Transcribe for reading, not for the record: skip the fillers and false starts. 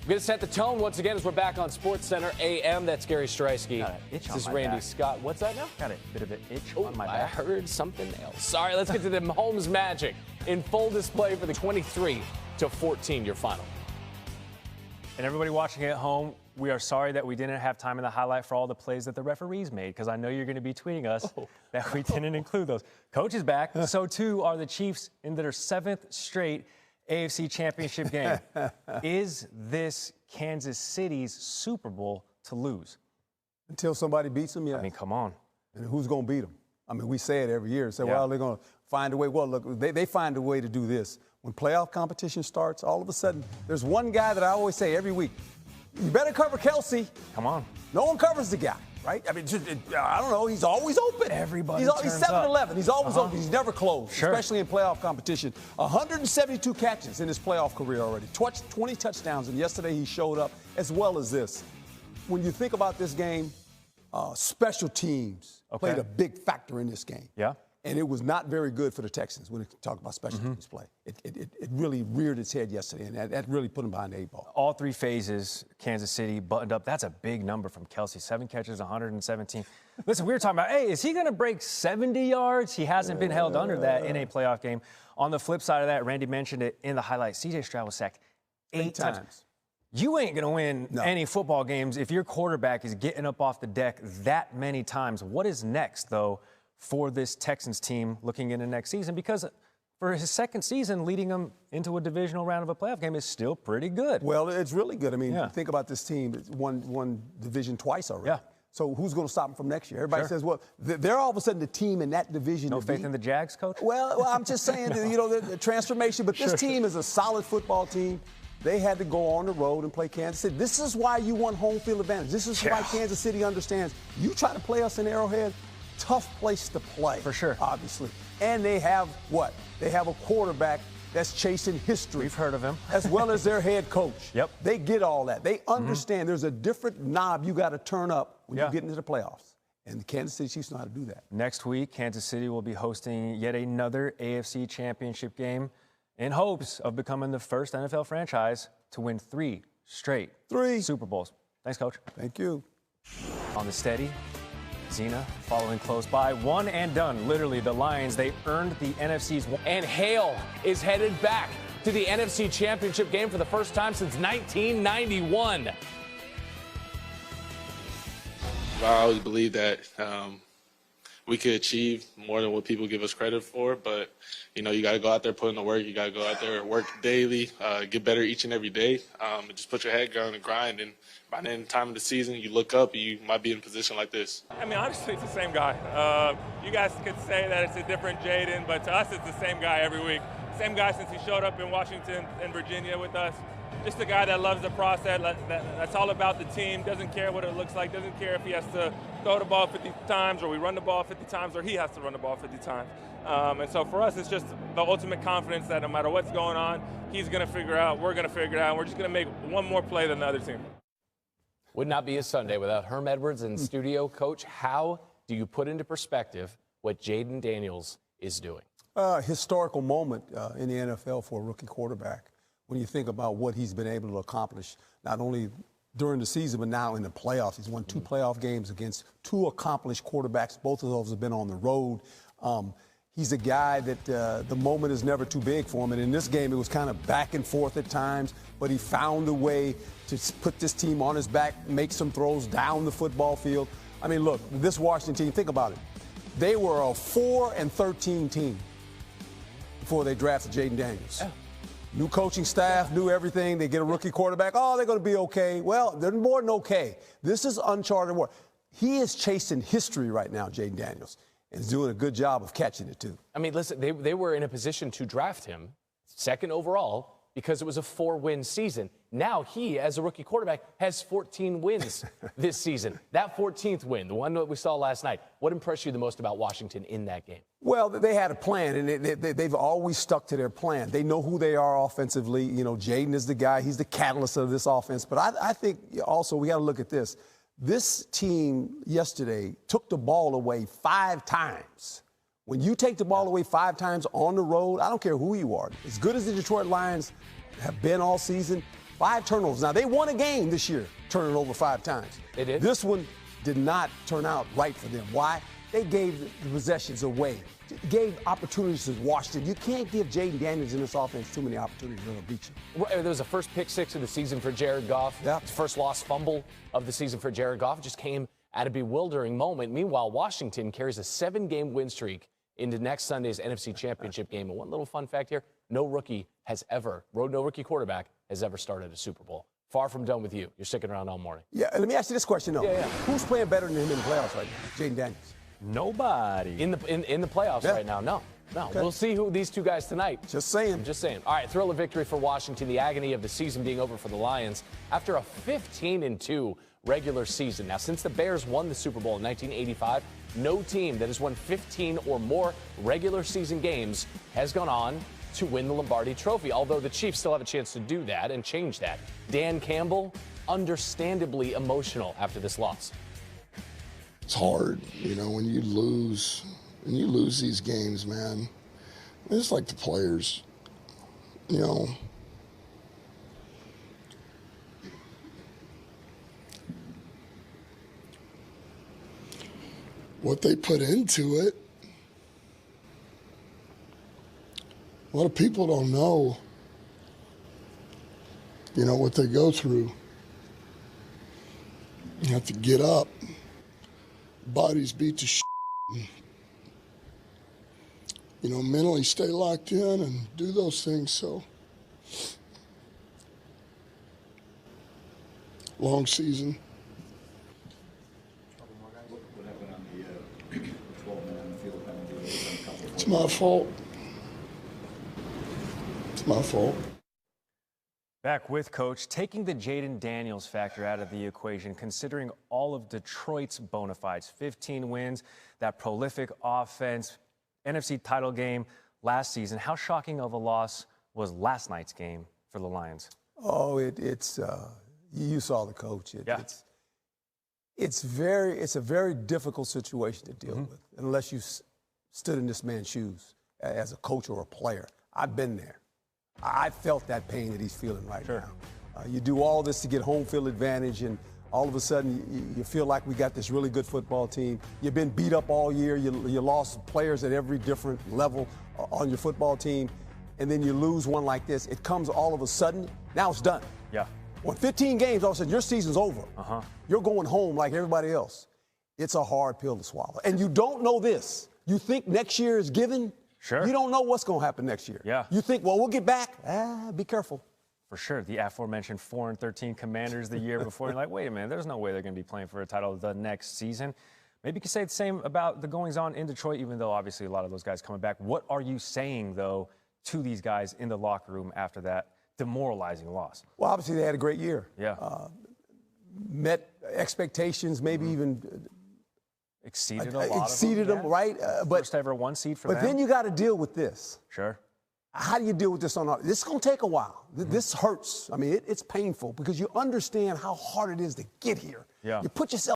We're going to set the tone once again as we're back on SportsCenter AM. That's Gary Striewski. Got an itch on This is my Randy back. Scott. What's that now? Got a bit of an itch on my I back. heard something else. Sorry, let's get to the Mahomes magic in full display for the 23-14, your final. And everybody watching at home, we are sorry that we didn't have time in the highlight for all the plays that the referees made, because I know you're going to be tweeting us that we didn't include those. Coach is back. So, too, are the Chiefs in their 7th straight AFC Championship game. Is this Kansas City's Super Bowl to lose? Until somebody beats them, yeah. I mean, come on. And who's going to beat them? I mean, we say it every year. Say, well, they're going to find a way. Well, look, they find a way to do this. When playoff competition starts, all of a sudden, there's one guy that I always say every week, you better cover Kelsey. Come on. No one covers the guy, right? I mean, I don't know. He's always open. Everybody He's turns 7-11. He's always open. He's never closed, Sure. especially in playoff competition. 172 catches in his playoff career already. 20 touchdowns, and yesterday he showed up as well as this. When you think about this game, special teams played a big factor in this game. Yeah. And it was not very good for the Texans when you talk about special teams play. It really reared its head yesterday, and that really put them behind the 8 ball. All 3 phases, Kansas City buttoned up. That's a big number from Kelsey. 7 catches, 117. Listen, we were talking about, hey, is he going to break 70 yards? He hasn't been held under that in a playoff game. On the flip side of that, Randy mentioned it in the highlight, C.J. Stroud was sacked 8 times. You ain't going to win any football games if your quarterback is getting up off the deck that many times. What is next, though, for this Texans team looking into next season? Because for his 2nd season, leading them into a divisional round of a playoff game is still pretty good. Well, it's really good. I mean, think about this team. It's won division twice already. Yeah. So who's going to stop them from next year? Everybody says, well, they're all of a sudden the team in that division. No faith in the Jags, Coach? Well, I'm just saying, the transformation. But this team is a solid football team. They had to go on the road and play Kansas City. This is why you want home field advantage. This is why Kansas City understands. You try to play us in Arrowhead, tough place to play. For sure. Obviously. And they have what? They have a quarterback that's chasing history. We've heard of him. As well as their head coach. Yep. They get all that. They understand there's a different knob you got to turn up when you get into the playoffs. And the Kansas City Chiefs know how to do that. Next week, Kansas City will be hosting yet another AFC Championship game in hopes of becoming the first NFL franchise to win 3 straight Super Bowls. Thanks, Coach. Thank you. On the steady, Zena following close by. One and done. Literally, the Lions, they earned the NFC's. And Hale is headed back to the NFC Championship game for the first time since 1991. I always believe that we could achieve more than what people give us credit for, but you got to go out there, put in the work. You got to go out there, work daily, get better each and every day, and just put your head down and grind. And by the end of the time of the season, you look up, you might be in a position like this. I mean, honestly, it's the same guy. You guys could say that it's a different Jayden, but to us, it's the same guy every week. Same guy since he showed up in Washington and Virginia with us. Just a guy that loves the process, that's all about the team, doesn't care what it looks like, doesn't care if he has to throw the ball 50 times or we run the ball 50 times or he has to run the ball 50 times. And so for us, it's just the ultimate confidence that no matter what's going on, he's going to figure out, we're going to figure it out, and we're just going to make one more play than the other team. Would not be a Sunday without Herm Edwards in studio. Coach, how do you put into perspective what Jayden Daniels is doing? Historical moment in the NFL for a rookie quarterback. When you think about what he's been able to accomplish, not only during the season, but now in the playoffs. He's won 2 playoff games against 2 accomplished quarterbacks. Both of those have been on the road. He's a guy that the moment is never too big for him. And in this game, it was kind of back and forth at times, but he found a way to put this team on his back, make some throws down the football field. I mean, look, this Washington team, think about it. They were a 4-13 team before they drafted Jayden Daniels. Yeah. New coaching staff, new everything. They get a rookie quarterback. Oh, they're going to be okay. Well, they're more than okay. This is uncharted water. He is chasing history right now, Jayden Daniels, and is doing a good job of catching it, too. I mean, listen, they were in a position to draft him 2nd overall because it was a 4-win season. Now he, as a rookie quarterback, has 14 wins this season. That 14th win, the one that we saw last night, what impressed you the most about Washington in that game? Well, they had a plan, and they've always stuck to their plan. They know who they are offensively. Jayden is the guy. He's the catalyst of this offense. But I think also we got to look at this. This team yesterday took the ball away 5 times. When you take the ball away 5 times on the road, I don't care who you are. As good as the Detroit Lions have been all season, 5 turnovers. Now, they won a game this year, turning over 5 times. They did. This one did not turn out right for them. Why? They gave the possessions away, gave opportunities to Washington. You can't give Jayden Daniels in this offense too many opportunities. They'll beat you. There was a first pick 6 of the season for Jared Goff. Yeah. First lost fumble of the season for Jared Goff. It just came at a bewildering moment. Meanwhile, Washington carries a 7-game win streak into next Sunday's NFC Championship game. And one little fun fact here, no rookie quarterback has ever started a Super Bowl. Far from done with you. You're sticking around all morning. Yeah, let me ask you this question, though. Yeah. Who's playing better than him in the playoffs right now? Jayden Daniels. Nobody. In the playoffs right now, no. Okay. We'll see who these two guys tonight. Just saying. I'm just saying. All right, thrill of victory for Washington. The agony of the season being over for the Lions after a 15-2 regular season. Now, since the Bears won the Super Bowl in 1985, no team that has won 15 or more regular season games has gone on to win the Lombardi Trophy, although the Chiefs still have a chance to do that and change that. Dan Campbell, understandably emotional after this loss. It's hard, when you lose these games, man. It's like the players, what they put into it. A lot of people don't know, what they go through. You have to get up. Bodies beat to shit. Mentally stay locked in and do those things. So, long season. It's my fault. It's my fault. Back with Coach, taking the Jayden Daniels factor out of the equation, considering all of Detroit's bona fides, 15 wins, that prolific offense, NFC title game last season. How shocking of a loss was last night's game for the Lions? Oh, you saw the coach. It's a very difficult situation to deal with unless you stood in this man's shoes as a coach or a player. I've been there. I felt that pain that he's feeling right now. You do all this to get home field advantage, and all of a sudden you feel like we got this really good football team. You've been beat up all year. You lost players at every different level on your football team, and then you lose one like this. It comes all of a sudden. Now it's done. Yeah. When 15 games, all of a sudden your season's over. You're going home like everybody else. It's a hard pill to swallow. And you don't know this. You think next year is given. Sure. You don't know what's going to happen next year. Yeah. You think, well, we'll get back. Be careful. For sure. The aforementioned 4-13 Commanders the year before. You're like, wait a minute, there's no way they're going to be playing for a title the next season. Maybe you could say the same about the goings-on in Detroit, even though obviously a lot of those guys coming back. What are you saying, though, to these guys in the locker room after that demoralizing loss? Well, obviously they had a great year. Yeah. Met expectations, maybe even exceeded a lot exceeded of them, them, right? But first ever 1 seed for them. But then you got to deal with this. Sure. How do you deal with this this is going to take a while. This hurts. I mean, it's painful because you understand how hard it is to get here. Yeah. You put yourself